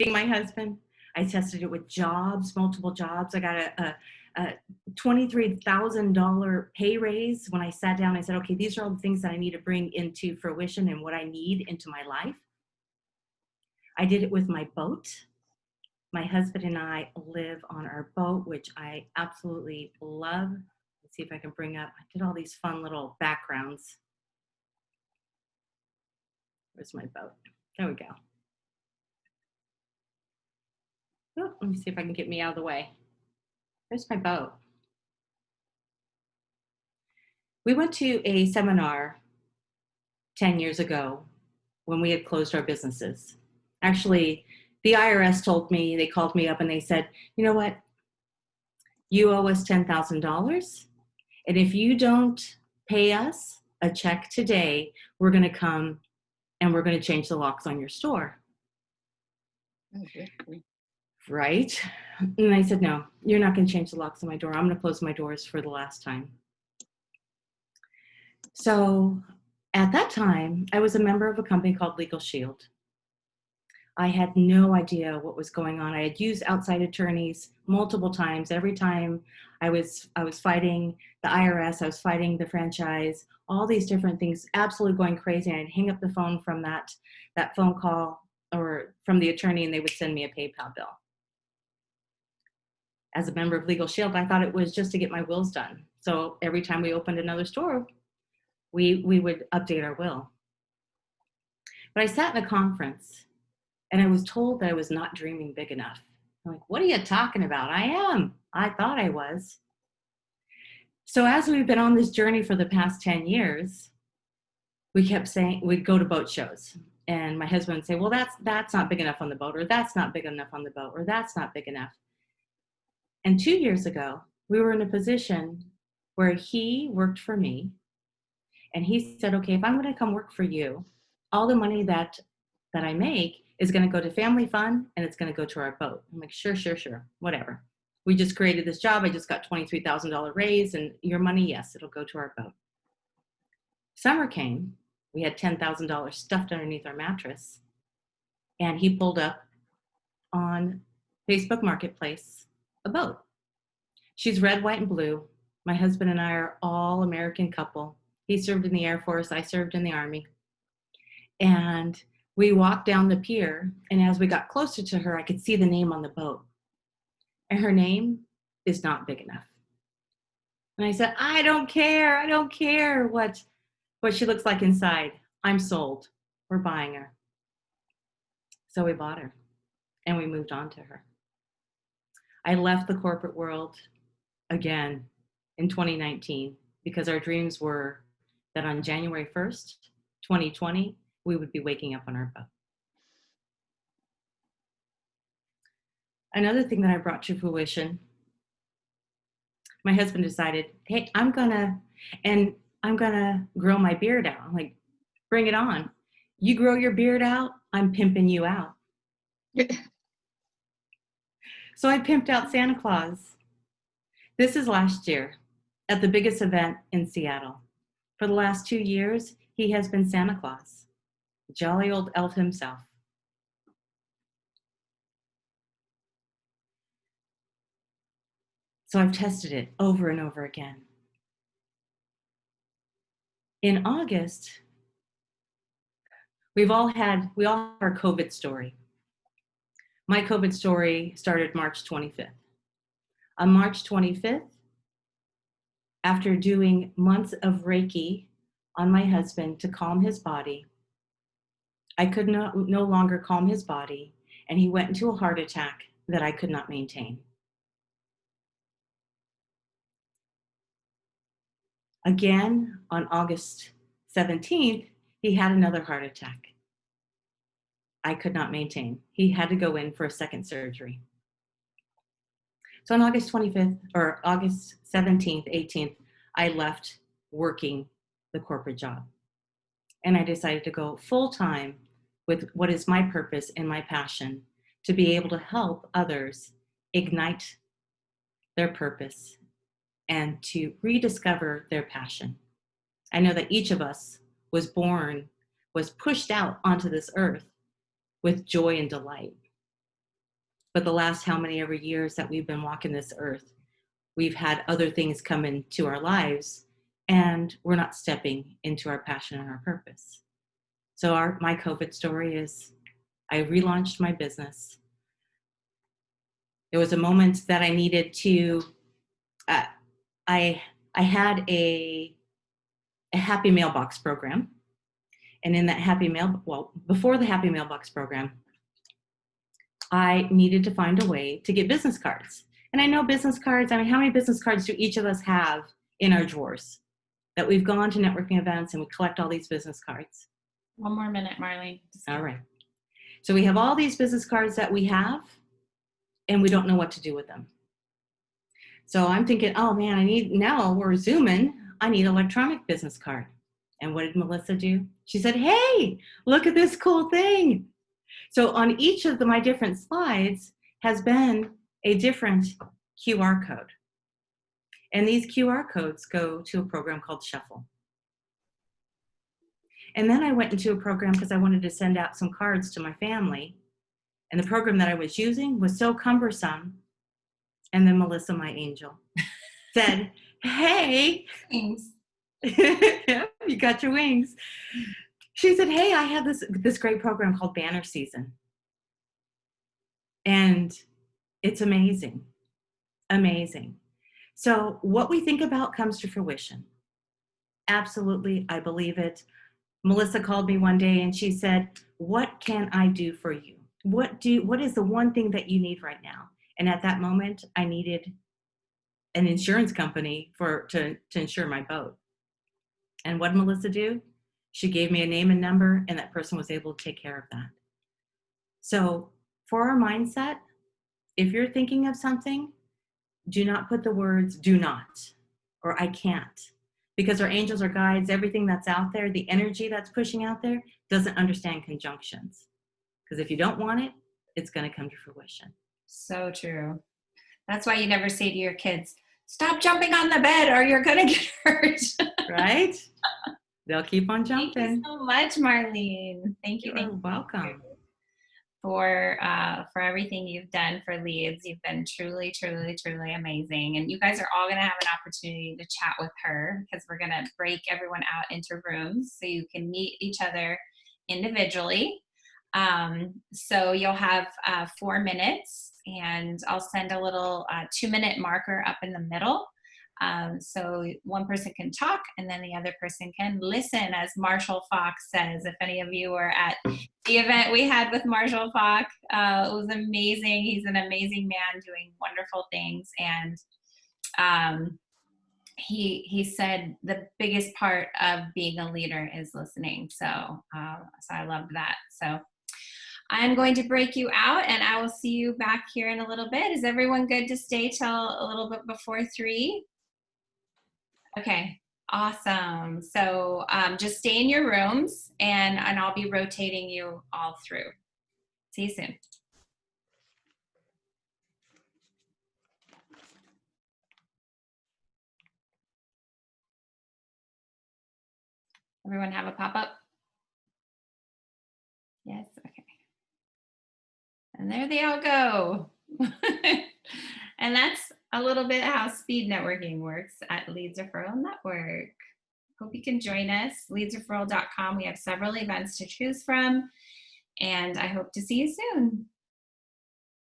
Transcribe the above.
my husband. I tested it with jobs, multiple jobs. I got a $23,000 pay raise when I sat down. I said, okay, these are all the things that I need to bring into fruition and what I need into my life. I did it with my boat. My husband and I live on our boat, which I absolutely love. Let's see if I can bring up, I did all these fun little backgrounds. Where's my boat? There we go. Oh, let me see if I can get me out of the way. There's my boat. We went to a seminar 10 years ago when we had closed our businesses. Actually, the IRS told me, they called me up and they said, you know what? You owe us $10,000. And if you don't pay us a check today, we're going to come and we're going to change the locks on your store. Right? And I said, no, you're not going to change the locks on my door. I'm going to close my doors for the last time. So at that time, I was a member of a company called Legal Shield. I had no idea what was going on. I had used outside attorneys multiple times. Every time I was fighting the IRS, I was fighting the franchise, all these different things, absolutely going crazy. And I'd hang up the phone from that phone call or from the attorney, and they would send me a PayPal bill. As a member of Legal Shield, I thought it was just to get my wills done. So every time we opened another store, we would update our will. But I sat in a conference and I was told that I was not dreaming big enough. I'm like, what are you talking about? I am. I thought I was. So as we've been on this journey for the past 10 years, we kept saying, we'd go to boat shows and my husband would say, well, that's not big enough on the boat, or that's not big enough on the boat, or that's not big enough. And 2 years ago, we were in a position where he worked for me and he said, okay, if I'm going to come work for you, all the money that I make is going to go to family fund and it's going to go to our boat. I'm like, sure, whatever. We just created this job. I just got $23,000 raise, and your money, yes, it'll go to our boat. Summer came. We had $10,000 stuffed underneath our mattress, and he pulled up on Facebook Marketplace a boat. She's red, white, and blue. My husband and I are all American couple. He served in the Air Force. I served in the Army. And we walked down the pier, and as we got closer to her, I could see the name on the boat. And her name is not big enough. And I said, I don't care what she looks like inside. I'm sold. We're buying her. So we bought her, and we moved on to her. I left the corporate world again in 2019 because our dreams were that on January 1st, 2020, we would be waking up on our boat. Another thing that I brought to fruition, my husband decided, hey, I'm gonna grow my beard out. I'm like, bring it on. You grow your beard out, I'm pimping you out. So I pimped out Santa Claus. This is last year at the biggest event in Seattle. For the last 2 years, he has been Santa Claus, jolly old elf himself. So I've tested it over and over again. In August, we all have our COVID story. My COVID story started March 25th. On March 25th, after doing months of Reiki on my husband to calm his body, I could no longer calm his body, and he went into a heart attack that I could not maintain. Again, on August 17th, he had another heart attack. I could not maintain. He had to go in for a second surgery. So on August 25th, or August 17th, 18th, I left working the corporate job. And I decided to go full-time with what is my purpose and my passion, to be able to help others ignite their purpose and to rediscover their passion. I know that each of us was pushed out onto this earth with joy and delight. But the last how many ever years that we've been walking this earth, we've had other things come into our lives, and we're not stepping into our passion and our purpose. So my COVID story is I relaunched my business. There was a moment that I needed to, uh, I had a happy mailbox program. And in that before the happy mailbox program, I needed to find a way to get business cards. And I know business cards, I mean, how many business cards do each of us have in our drawers that we've gone to networking events and we collect all these business cards? One more minute, Marleen. All right. So we have all these business cards that we have, and we don't know what to do with them. So I'm thinking, oh man, now we're Zooming, I need an electronic business card. And what did Melissa do? She said, hey, look at this cool thing. So on each of my different slides has been a different QR code. And these QR codes go to a program called Shuffle. And then I went into a program because I wanted to send out some cards to my family. And the program that I was using was so cumbersome. And then Melissa, my angel, said, hey, Thanks. you got your wings. She said, hey, I have this great program called Banner Season. And it's amazing, amazing. So what we think about comes to fruition. Absolutely, I believe it. Melissa called me one day and she said, what can I do for you? What is the one thing that you need right now? And at that moment, I needed an insurance company to insure my boat. And what did Melissa do? She gave me a name and number, and that person was able to take care of that. So for our mindset, if you're thinking of something, do not put the words do not or I can't, because our angels, our guides, everything that's out there, the energy that's pushing out there doesn't understand conjunctions. Because if you don't want it, it's going to come to fruition. So true. That's why you never say to your kids, stop jumping on the bed or you're going to get hurt. Right? They'll keep on jumping. Thank you so much, Marleen. Thank you. You're welcome. For everything you've done for Leads. You've been truly, truly, truly amazing. And you guys are all going to have an opportunity to chat with her because we're going to break everyone out into rooms so you can meet each other individually. So you'll have 4 minutes, and I'll send a little 2-minute marker up in the middle. So one person can talk and then the other person can listen, as Marshall Fox says. If any of you were at the event we had with Marshall Fox, it was amazing. He's an amazing man doing wonderful things. And he said the biggest part of being a leader is listening. So I loved that. So I'm going to break you out, and I will see you back here in a little bit. Is everyone good to stay till a little bit before 3? Okay, awesome. So just stay in your rooms, and I'll be rotating you all through. See you soon. Everyone have a pop-up? Yes, okay. And there they all go. And that's a little bit how speed networking works at Leads Referral Network. Hope you can join us, leadsreferral.com. We have several events to choose from, and I hope to see you soon.